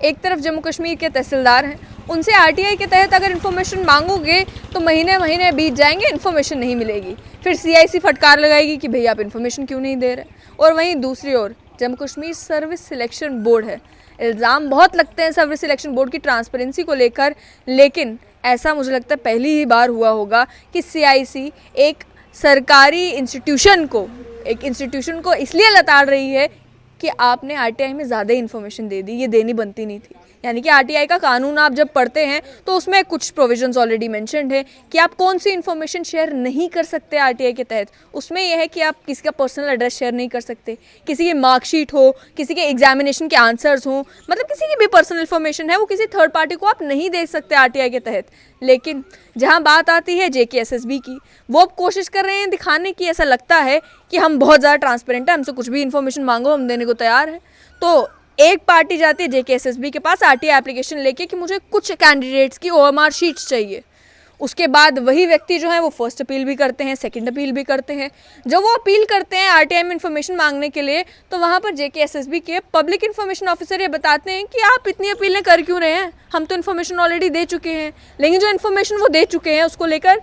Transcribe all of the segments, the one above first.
एक तरफ जम्मू कश्मीर के तहसीलदार हैं, उनसे आरटीआई के तहत अगर इन्फॉर्मेशन मांगोगे तो महीने महीने बीत जाएंगे, इन्फॉर्मेशन नहीं मिलेगी। फिर सीआईसी फटकार लगाएगी कि भैया आप इन्फॉर्मेशन क्यों नहीं दे रहे। और वहीं दूसरी ओर Jammu Kashmir service selection board है। इल्ज़ाम बहुत लगते हैं सर्विस सिलेक्शन बोर्ड की ट्रांसपेरेंसी को लेकर, लेकिन ऐसा मुझे लगता है पहली ही बार हुआ होगा कि सीआईसी एक सरकारी इंस्टीट्यूशन को इसलिए लताड़ रही है कि आपने आरटीआई में ज़्यादा इन्फॉर्मेशन दे दी, ये देनी बनती नहीं थी। यानी कि आरटीआई का कानून आप जब पढ़ते हैं तो उसमें कुछ प्रोविजंस ऑलरेडी मेंशन्ड है कि आप कौन सी इन्फॉर्मेशन शेयर नहीं कर सकते आरटीआई के तहत। उसमें यह है कि आप किसी का पर्सनल एड्रेस शेयर नहीं कर सकते, किसी की मार्कशीट हो, किसी के एग्जामिनेशन के आंसर्स हो, मतलब किसी की भी पर्सनल इन्फॉर्मेशन है वो किसी थर्ड पार्टी को आप नहीं दे सकते आरटीआई के तहत। लेकिन जहां बात आती है जेकेएसएसबी की, वो अब कोशिश कर रहे हैं दिखाने की, ऐसा लगता है कि हम बहुत ज़्यादा ट्रांसपेरेंट हैं, हमसे कुछ भी इन्फॉर्मेशन मांगो हम देने को तैयार हैं। तो एक पार्टी जाती है जेकेएसएसबी के पास आरटीआई एप्लीकेशन लेके कि मुझे कुछ कैंडिडेट्स की ओएमआर शीट्स चाहिए। उसके बाद वही व्यक्ति जो है वो फर्स्ट अपील भी करते हैं, सेकंड अपील भी करते हैं। जब वो अपील करते हैं आरटीआई में इन्फॉर्मेशन मांगने के लिए, तो वहाँ पर जेकेएसएसबी के पब्लिक इन्फॉर्मेशन ऑफिसर ये बताते हैं कि आप इतनी अपीलें कर क्यों रहे हैं, हम तो इन्फॉर्मेशन ऑलरेडी दे चुके हैं। लेकिन जो इन्फॉर्मेशन वो दे चुके हैं उसको लेकर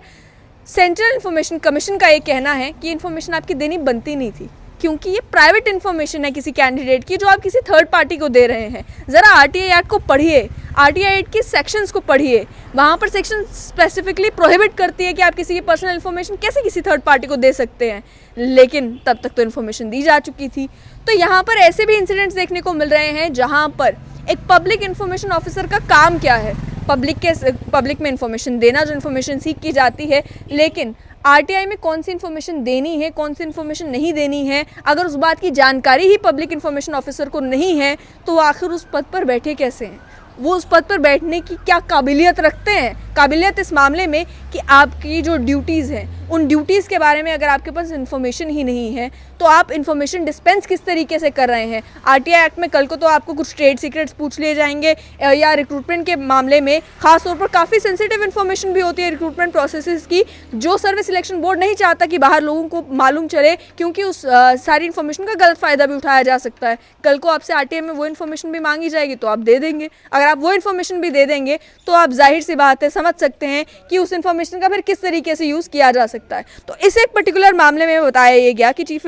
सेंट्रल इन्फॉर्मेशन कमीशन का ये कहना है कि इन्फॉर्मेशन आपकी देनी बनती नहीं थी, क्योंकि ये प्राइवेट इन्फॉर्मेशन है किसी कैंडिडेट की जो आप किसी थर्ड पार्टी को दे रहे हैं। ज़रा आरटीआई एक्ट को पढ़िए, आरटीआई एक्ट के सेक्शंस को पढ़िए, वहाँ पर सेक्शन स्पेसिफिकली प्रोहिबिट करती है कि आप किसी की पर्सनल इन्फॉर्मेशन कैसे किसी थर्ड पार्टी को दे सकते हैं। लेकिन तब तक तो इन्फॉर्मेशन दी जा चुकी थी। तो यहाँ पर ऐसे भी इंसिडेंट्स देखने को मिल रहे हैं जहाँ पर एक पब्लिक इन्फॉर्मेशन ऑफिसर का काम क्या है, पब्लिक में इन्फॉर्मेशन देना, जो इन्फॉर्मेशन सीख की जाती है। लेकिन आरटीआई में कौन सी इन्फॉर्मेशन देनी है, कौन सी इन्फॉर्मेशन नहीं देनी है, अगर उस बात की जानकारी ही पब्लिक इन्फॉर्मेशन ऑफिसर को नहीं है तो वो आखिर उस पद पर बैठे कैसे हैं, वो उस पद पर बैठने की क्या काबिलियत रखते हैं। काबिलियत इस मामले में कि आपकी जो ड्यूटीज़ हैं उन ड्यूटीज़ के बारे में अगर आपके पास इन्फॉर्मेशन ही नहीं है तो आप इन्फॉर्मेशन डिस्पेंस किस तरीके से कर रहे हैं। आरटीआई एक्ट में कल को तो आपको कुछ ट्रेड सीक्रेट्स पूछ लिए जाएंगे, या रिक्रूटमेंट के मामले में खास तौर पर काफ़ी सेंसिटिव इन्फॉर्मेशन भी होती है रिक्रूटमेंट प्रोसेसेस की, जो सर्विस सिलेक्शन बोर्ड नहीं चाहता कि बाहर लोगों को मालूम चले, क्योंकि उस सारी इन्फॉर्मेशन का गलत फ़ायदा भी उठाया जा सकता है। कल को आपसे आरटीआई में वो इन्फॉर्मेशन भी मांगी जाएगी तो आप दे देंगे। अगर आप वो इन्फॉर्मेशन भी दे देंगे तो आप जाहिर सी बात है समझ सकते हैं कि उस इन्फॉर्मेशन का फिर किस तरीके से यूज़ किया जा सकता है। तो इस एक पर्टिकुलर मामले में बताया ये गया कि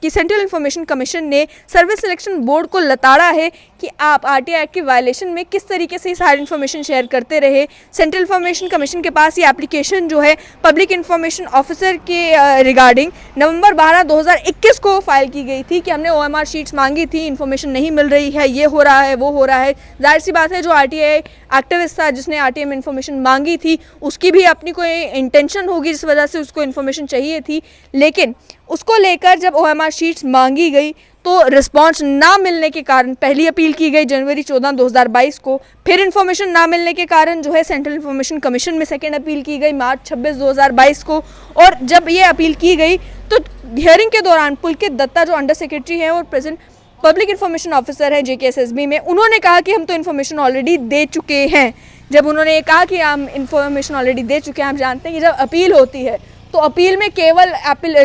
सेंट्रल इन्फॉर्मेशन कमीशन ने सर्विस सिलेक्शन बोर्ड को लताड़ा है कि आप आरटीआई एक्ट के वायलेशन में किस तरीके से सारी इन्फॉर्मेशन शेयर करते रहे। सेंट्रल इन्फॉर्मेशन कमीशन के पास ये एप्लीकेशन जो है पब्लिक इन्फॉर्मेशन ऑफिसर के रिगार्डिंग नवंबर 12, 2021 को फाइल की गई थी कि हमने ओएमआर शीट्स मांगी थी, इन्फॉर्मेशन नहीं मिल रही है, ये हो रहा है, वो हो रहा है। जाहिर सी बात है जो आरटीआई एक्टिविस्ट था जिसने आरटीआई में इन्फॉर्मेशन मांगी थी उसकी भी अपनी कोई इंटेंशन होगी जिस वजह से उसको इन्फॉर्मेशन चाहिए थी। लेकिन उसको लेकर जब ओएमआर शीट्स मांगी गई तो रिस्पांस ना मिलने के कारण पहली अपील की गई जनवरी 14, 2022 को। फिर इन्फॉर्मेशन ना मिलने के कारण जो है सेंट्रल इन्फॉर्मेशन कमीशन में सेकेंड अपील की गई मार्च 26, 2022 को। और जब ये अपील की गई तो हियरिंग के दौरान पुलकित दत्ता जो अंडर सेक्रेटरी है और प्रेजेंट पब्लिक इन्फॉर्मेशन ऑफिसर है जेकेएसएसबी में, उन्होंने कहा कि हम तो इन्फॉर्मेशन ऑलरेडी दे चुके हैं। जब उन्होंने ये कहा कि हम इन्फॉर्मेशन ऑलरेडी दे चुके हैं, आप जानते हैं कि जब अपील होती है तो अपील में केवल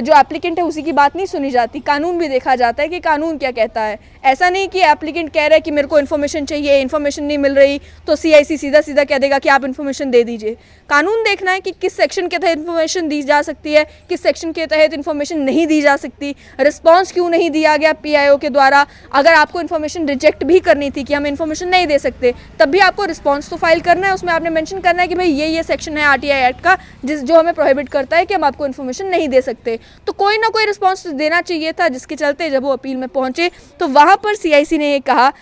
जो एप्लीकेंट है उसी की बात नहीं सुनी जाती, कानून भी देखा जाता है कि कानून क्या कहता है। ऐसा नहीं कि एप्लीकेंट कह रहा है कि मेरे को इन्फॉर्मेशन चाहिए, इन्फॉर्मेशन नहीं मिल रही तो सीआईसी सीधा सीधा कह देगा कि आप इन्फॉर्मेशन दे दीजिए। कानून देखना है कि किस सेक्शन के तहत इन्फॉर्मेशन दी जा सकती है, किस सेक्शन के तहत इन्फॉर्मेशन नहीं दी जा सकती, रिस्पॉन्स क्यों नहीं दिया गया पीआईओ के द्वारा। अगर आपको इन्फॉर्मेशन रिजेक्ट भी करनी थी कि हम इन्फॉर्मेशन नहीं दे सकते, तब भी आपको रिस्पॉन्स तो फाइल करना है, उसमें आपने मेंशन करना है कि भाई ये सेक्शन है आरटीआई एक्ट का जो हमें प्रोहिबिट करता है कि हम आपको इन्फॉर्मेशन नहीं दे सकते। तो कोई ना कोई रिस्पॉन्स देना चाहिए था, जिसके चलते जब वो अपील में पहुंचे तो वहां पर सीआईसी ने ये कहा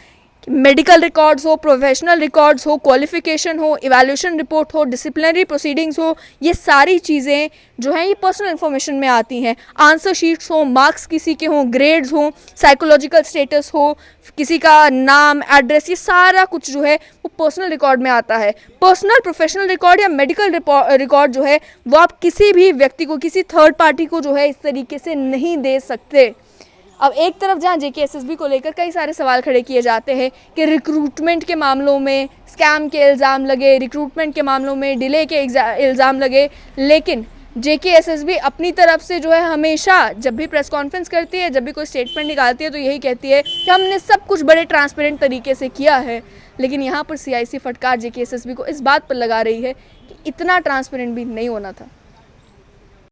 कि मेडिकल रिकॉर्ड्स हो, प्रोफेशनल रिकॉर्ड्स हो, क्वालिफिकेशन हो, इवैल्यूएशन रिपोर्ट हो, डिसिप्लिनरी प्रोसीडिंग्स हो, ये सारी चीज़ें जो हैं ये पर्सनल इन्फॉर्मेशन में आती हैं। आंसर शीट्स हो, मार्क्स किसी के हों, ग्रेड्स हो, साइकोलॉजिकल स्टेटस हो, किसी का नाम, एड्रेस, ये सारा कुछ जो है वो पर्सनल रिकॉर्ड में आता है। पर्सनल, प्रोफेशनल रिकॉर्ड या मेडिकल रिकॉर्ड जो है वो आप किसी भी व्यक्ति को, किसी थर्ड पार्टी को जो है इस तरीके से नहीं दे सकते। अब एक तरफ जहाँ जेकेएसएसबी को लेकर कई सारे सवाल खड़े किए जाते हैं कि रिक्रूटमेंट के मामलों में स्कैम के इल्ज़ाम लगे, रिक्रूटमेंट के मामलों में डिले के इल्ज़ाम लगे, लेकिन JKSSB अपनी तरफ से जो है हमेशा जब भी प्रेस कॉन्फ्रेंस करती है, जब भी कोई स्टेटमेंट निकालती है तो यही कहती है कि हमने सब कुछ बड़े ट्रांसपेरेंट तरीके से किया है। लेकिन यहाँ पर CIC फटकार JKSSB को इस बात पर लगा रही है कि इतना ट्रांसपेरेंट भी नहीं होना था।